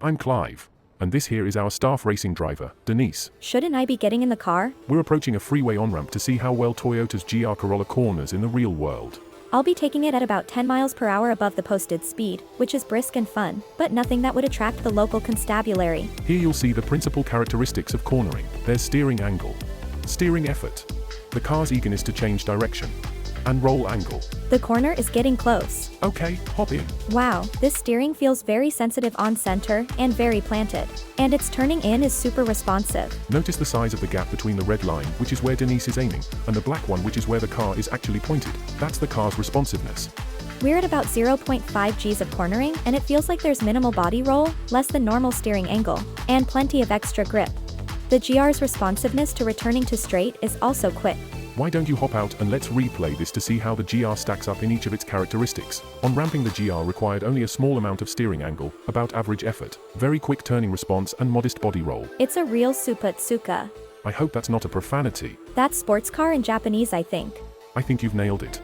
I'm Clive. And this here is our staff racing driver, Denise. Shouldn't I be getting in the car? We're approaching a freeway on-ramp to see how well Toyota's GR Corolla corners in the real world. I'll be taking it at about 10 miles per hour above the posted speed, which is brisk and fun, but nothing that would attract the local constabulary. Here you'll see the principal characteristics of cornering. There's steering angle, steering effort, the car's eagerness to change direction, and roll angle. The corner is getting close. Okay, hop in. Wow, this steering feels very sensitive on center and very planted. And its turning in is super responsive. Notice the size of the gap between the red line, which is where Denise is aiming, and the black one, which is where the car is actually pointed. That's the car's responsiveness. We're at about 0.5 Gs of cornering, and it feels like there's minimal body roll, less than normal steering angle, and plenty of extra grip. The GR's responsiveness to returning to straight is also quick. Why don't you hop out and let's replay this to see how the GR stacks up in each of its characteristics. On ramping, the GR required only a small amount of steering angle, about average effort, very quick turning response and modest body roll. It's a real supatsuka. I hope that's not a profanity. That's sports car in Japanese, I think. I think you've nailed it.